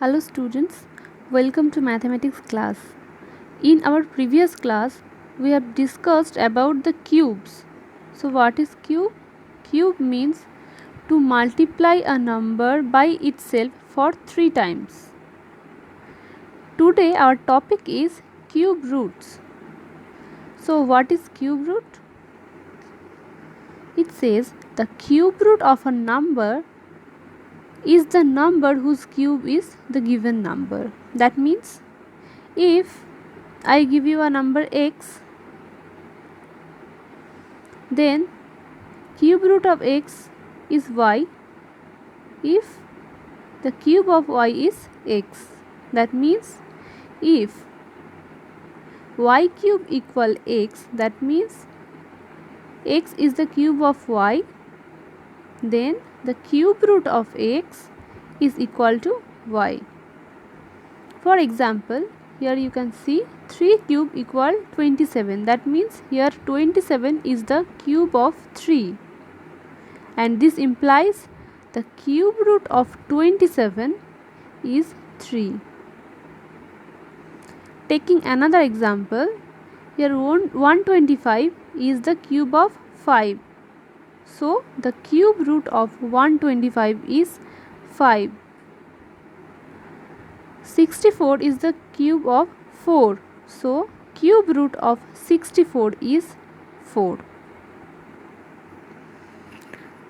Hello students, welcome to mathematics class. In our previous class, we have discussed about the cubes. So what is cube? Cube means to multiply a number by itself for 3 times. Today our topic is cube roots. So what is cube root? It says the cube root of a number is the number whose cube is the given number. That means if I give you a number x, then cube root of x is y if the cube of y is x. That means if y cube equal x, that means x is the cube of y, then the cube root of x is equal to y. For example, here you can see 3 cube equal 27. That means here 27 is the cube of 3. And this implies the cube root of 27 is 3. Taking another example, here 125 is the cube of 5. So the cube root of 125 is 5. 64 is the cube of 4. So cube root of 64 is 4.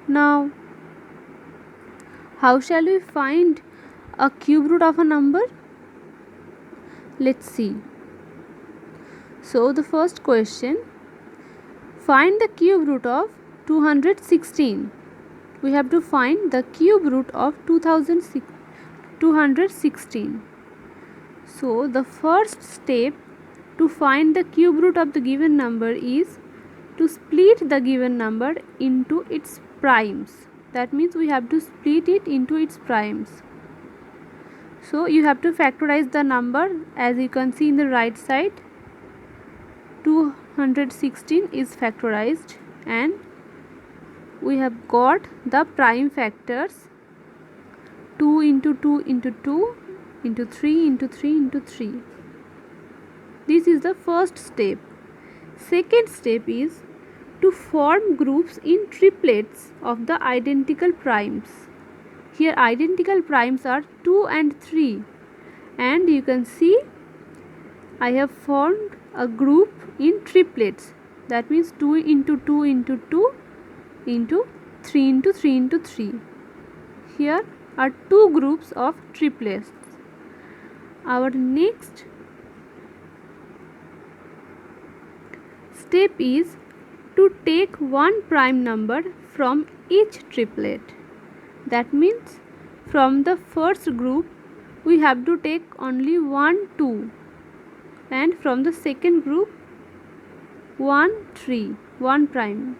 Now, how shall we find a cube root of a number? Let's see. So the first question, find the cube root of 216. We have to find the cube root of 216. So the first step to find the cube root of the given number is to split the given number into its primes. That means we have to split it into its primes. So you have to factorize the number. As you can see in the right side, 216 is factorized and we have got the prime factors 2 into 2 into 2 into 3 into 3 into 3. This is the first step. Second step is to form groups in triplets of the identical primes. Here identical primes are 2 and 3, and you can see I have formed a group in triplets. That means 2 into 2 into 2 into 3 into 3 into 3. Here are 2 groups of triplets. Our next step is to take one prime number from each triplet. That means from the first group we have to take only 1, 2, and from the second group 1, 3, 1 prime,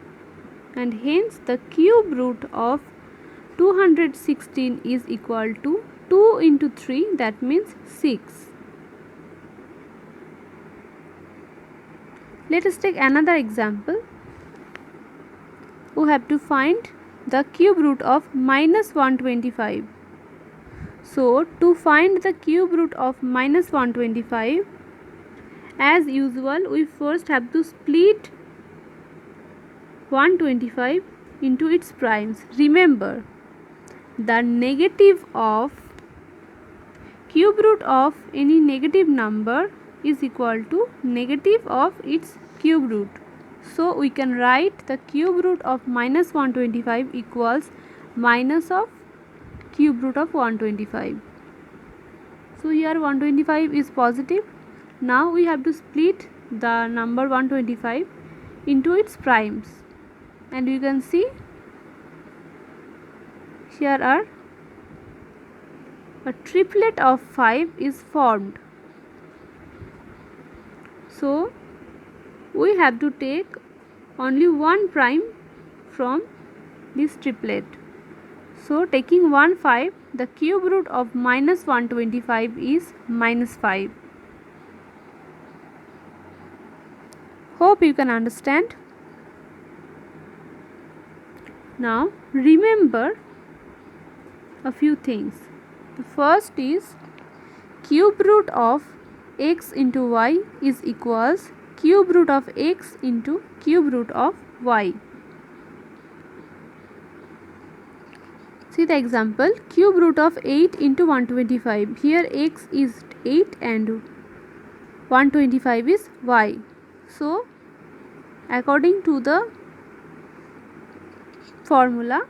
and hence the cube root of 216 is equal to 2 into 3, that means 6. Let us take another example. We have to find the cube root of minus 125. So to find the cube root of minus 125, as usual we first have to split 125 into its primes. Remember, the negative of cube root of any negative number is equal to negative of its cube root. So we can write the cube root of minus 125 equals minus of cube root of 125. So here 125 is positive. Now we have to split the number 125 into its primes, and you can see here are a triplet of 5 is formed. So we have to take only one prime from this triplet. So taking 1, 5, the cube root of minus 125 is minus 5. Hope you can understand. Now remember a few things. The first is cube root of x into y is equals cube root of x into cube root of y. See the example, cube root of 8 into 125. Here x is 8 and 125 is y. So according to the formula,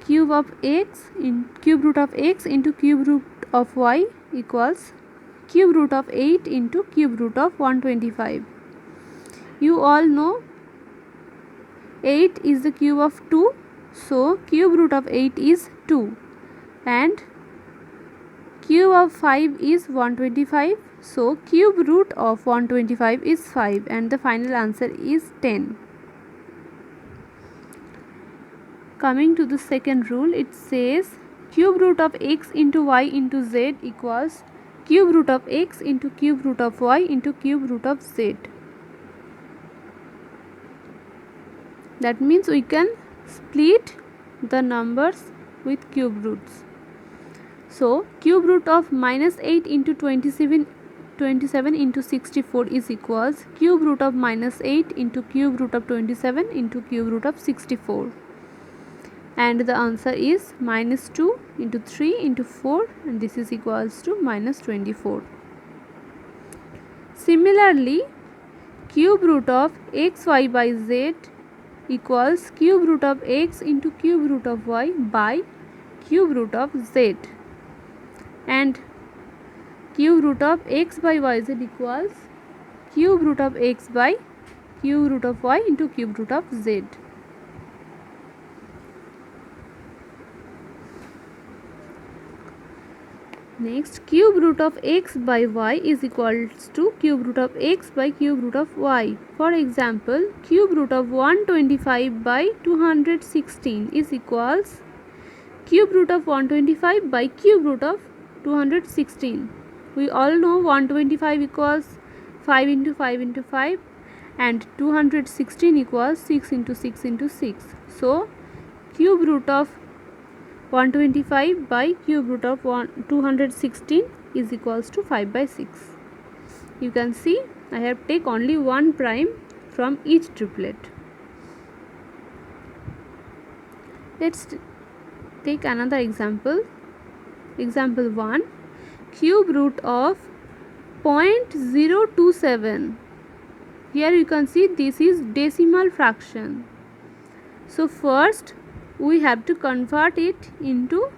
cube root of x into cube root of y equals cube root of 8 into cube root of 125. You all know 8 is the cube of 2, so cube root of 8 is 2, and cube of 5 is 125, so cube root of 125 is 5, and the final answer is 10. Coming to the second rule, it says cube root of x into y into z equals cube root of x into cube root of y into cube root of z. That means we can split the numbers with cube roots. So cube root of minus 8 into 27 into 64 is equals cube root of minus 8 into cube root of 27 into cube root of 64. And the answer is minus 2 into 3 into 4, and this is equals to minus 24. Similarly, cube root of xy by z equals cube root of x into cube root of y by cube root of z, and cube root of x by yz equals cube root of x by cube root of y into cube root of z. Next, cube root of x by y is equals to cube root of x by cube root of y. For example, cube root of 125 by 216 is equals cube root of 125 by cube root of 216. We all know 125 equals 5 into 5 into 5, and 216 equals 6 into 6 into 6. So cube root of 125 by cube root of 216 is equals to 5 by 6. You can see I have take only one prime from each triplet. Let's take another example. Example 1, cube root of 0.027. Here you can see this is decimal fraction. So first we have to convert it into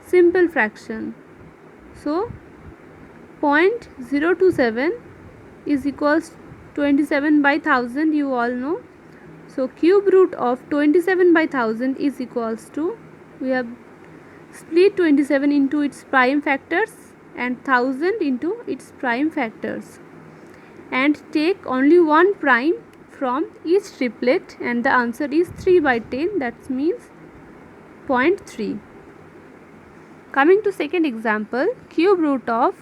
simple fraction. So 0.027 is equals 27 by 1000, you all know. So cube root of 27 by 1000 is equals to, we have split 27 into its prime factors and 1000 into its prime factors, and take only one prime from each triplet, and the answer is 3 by 10, that means 0.3. Coming to second example, cube root of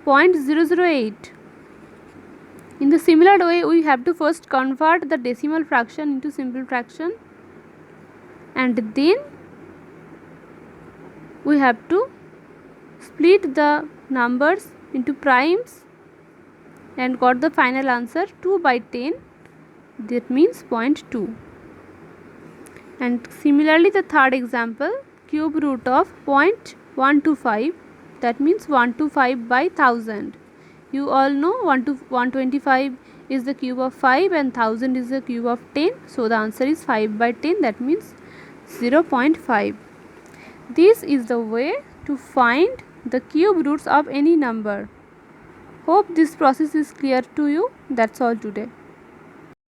0.008. In the similar way, we have to first convert the decimal fraction into simple fraction, and then we have to split the numbers into primes and got the final answer 2 by 10, that means 0.2. And similarly the third example, cube root of 0.125, that means 125 by 1000. You all know 125 is the cube of 5 and 1000 is the cube of 10, so the answer is 5 by 10, that means 0.5. This is the way to find the cube roots of any number. Hope this process is clear to you. That's all today.